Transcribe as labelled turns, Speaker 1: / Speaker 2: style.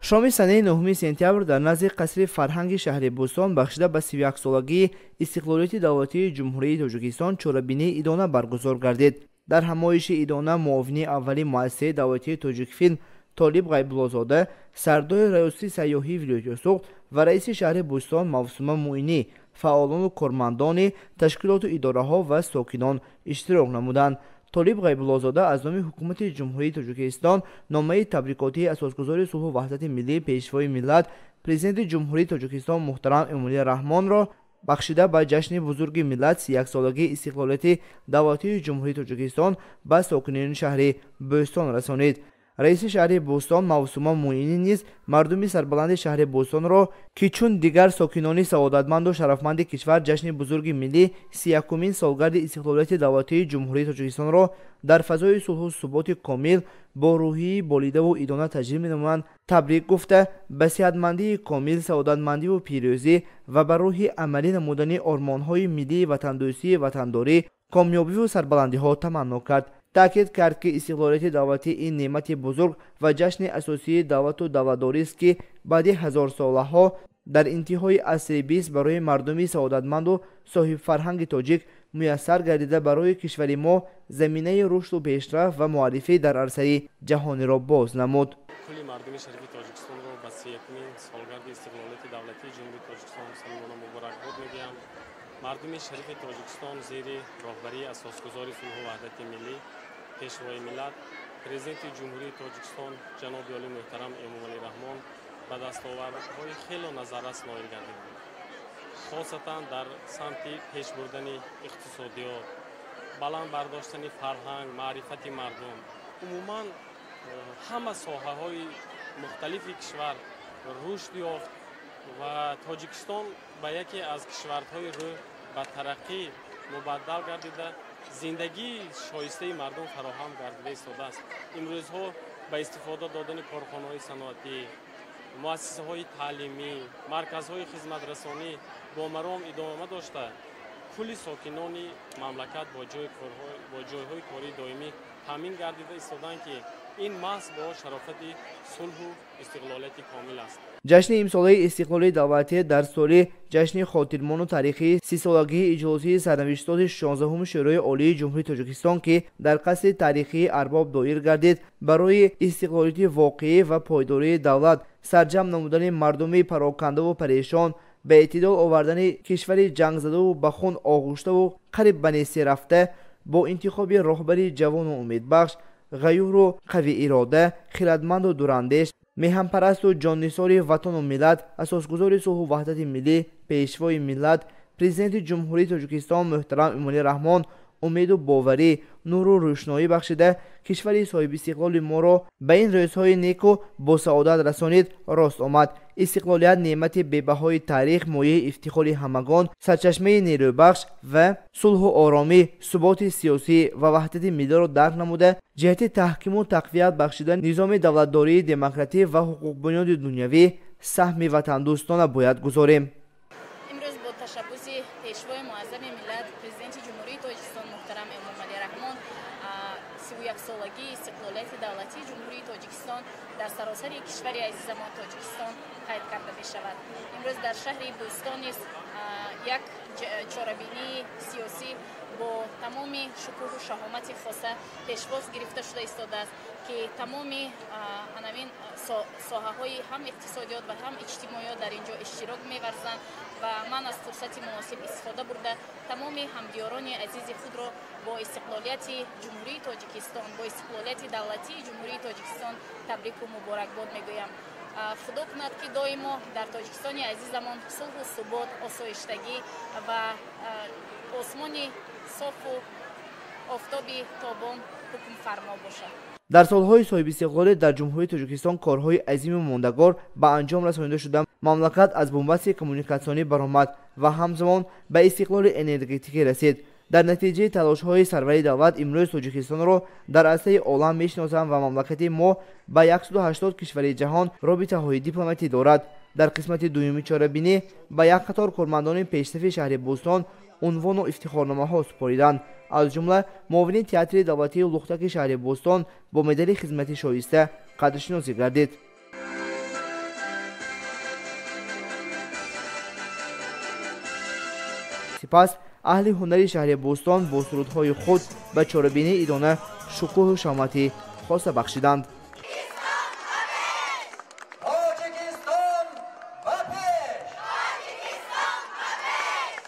Speaker 1: شام سنه 9 سپتامبر در نزد قصر فرهنگ شهر بوستان بخشیده به 31 سالگی استقلالیت دولتی جمهوری تاجیکستان چورابینی ایدانه برگزار گردید. در همایش ایدانه معاون اولی مؤسسه دولتی تاجیک فیلم طالب غیب‌الله‌زاده، سردار ریاسی سیاحی ولایت یوسف و رئیس شهر بوستان موسومه معینی، فعالان و کارمندان تشکیلات و اداره‌ها و ساکنان اشتراک نمودند. طالب غیب‌الله‌زاده از نام حکومت جمهوری تاجیکستان نامه تبریکاتی اساسگذار صلح و وحدت ملی پیشوای ملت پرزیدنت جمهوری تاجیکستان محترم امالی رحمان را بخشیده به جشن بزرگ ملت 31 سالگی استقلالیت دولتی جمهوری تاجیکستان به ساکنین شهر بوستان رسانید. رئیس شهر بوستان موسومه معینی نیز مردم سربلند شهر بوستان را که چون دیگر ساکنان سعادتمند و شرفمند کشور جشن بزرگ ملی 31مین سالگرد استقلالیت دولتی جمهوری تاجیکستان را در فضای صلح و ثبات کامل با روحی بالیده و ایدانه تجلیل می‌نمایند تبریک گفته به صحتمندی کامل، سعادتمندی و پیروزی و بر روح عملی نمودن آرمان‌های ملی وطندوستی وطنداری کامیابی و سربلندی‌ها تمنا کرد. تاکید کرد که استقلالیت دولتی این نعمت بزرگ و جشن اساسی دولت و دولتداری است که بعد هزار سالها در انتهای عصر 20 برای مردم سعادتمند و صاحب فرهنگ تاجیک میسر گردیده برای کشور ما زمینه رشد و پیشرفت و معرفی در عرصه جهانی را باز نمود.
Speaker 2: کل مردم شریف تاجیکستان را به 31مین سالگرد استقلالیت دولتی جمهوری تاجیکستان صمیمانه مبارکباد میگویم. مردم شریف تاجیکستان زیر راهبری اساسگذار صلح و وحدت ملی پیشوای ملت پرزیدنت جمهوری تاجیکستان جناب عالی محترم امالی رحمان به دستاوردهای خیلی نظررس نائل گردیدند. خاصتا در سمت پیش بردن اقتصادیات، بلند برداشتن فرهنگ، معرفت مردم، عموما همه ساحه‌های مختلف کشور رشد یافت و تاجیکستان به یکی از کشورهای رو به ترقی مبدل گردیده، زندگی شایسته مردم فراهم گردیده ایستاده است. امروزها به استفاده دادن کارخانه‌های صنعتی، مؤسسه‌های تعلیمی، مرکزهای خدمت رسانی با مرام ادامه داشته کل ساکنان مملکت با جایهای کاری دائمی تامین گردیده ایستادند که این محض با شرافت صلح و استقلالیت کامل است.
Speaker 1: جشن امساله استقلال دولتی در سال جشن خاطرمان و تاریخی 30 سالگی اجلاسی سرنوشتات 16 شورای عالی جمهوری تاجیکستان که در قصر تاریخی ارباب دایر گردید برای استقلالیت واقعی و پایداری دولت سرجم نمودن مردم پراکنده و پریشان به اعتدال آوردن کشور جنگ زده و به خون آغشته و قریب به نیستی رفته با انتخاب راهبری جوان و امیدبخش، غیور و قوی اراده، خردمند و دوراندیش، میهن‌پرست و جان‌نثار وطن و ملت، اساسگذار صلح و وحدت ملی، پیشوای ملت، پرزیدنت جمهوری تاجیکستان محترم امالی رحمان امید و باوری، نور و روشنایی بخشیده کشور صاحب استقلال ما را به این روزهای نیک و با سعادت رسانید. راست آمد استقلالیت نعمت بی‌بهای تاریخ، مایه افتخار همگان، سرچشمه نیروبخش و صلح و آرامی، ثبات سیاسی و وحدت ملی را درک نموده جهت تحکیم و تقویت بخشیدن نظام دولتداری دموکراتی و حقوق بنیاد دنیوی سهم وطن دوستانه باید گذاریم.
Speaker 3: امروز با تشبث پیشوای معظم ملت پرزیدنت جمهوری تاجیکستان محترم امالی رحمان 31 سالگی استقلالیت دولتی جمهوری تاجیکستان در سراسر کشور عزیز ما تاجیکستان قید کرده می شود. امروز در شهر بوستان یک چهاربینی سیاسی با تمام شکوه و شهامت خاصه پیشواز گرفته شده ایستاده است که تمام ساحه‌های هم اقتصادیات و هم اجتماعیات در اینجا اشتراک می‌ورزند و من از فرصت مناسب استفاده برده تمام همدیاران عزیز خود را با استقلالیت جمهوری تاجیکستان، با استقلالیت دولتی جمهوری تاجیکستان تبریک و مبارکباد میگویم. خدا کند که دائما در تاجیکستان عزیزمان صلح و ثبات، آسایشتگی و آسمان صاف و آفتاب تابان حکم فرما باشد.
Speaker 1: در سالهای صاحب استقلال در جمهوری تاجیکستان کارهای عظیم و ماندگار به انجام رسانیده شده. مملکت از بنبست کمونیکاسیونی برآمد و همزمان به استقلال انرژتیکی رسید. در نتیجه تلاش‌های سروری دولت امروز تاجیکستان را در عرصه عالم میشناسند و مملکت ما به 180 کشور جهان رابطه‌های دیپلماتی دارد. در قسمت دوم چهاربینی به یک قطار کارمندان پیشرفت شهر بوستان عنوان و افتخارنامه‌ها سپاریدند. از جمله معاون تئاتر دولتی لختک شهر بوستان با مدال خدمت شایسته قدرشناسی گردید. سپس اهل هنری شهر بوستان با سرودهای خود به چاره‌بینی ایدانه شکوه و شامتی خاص بخشیدند.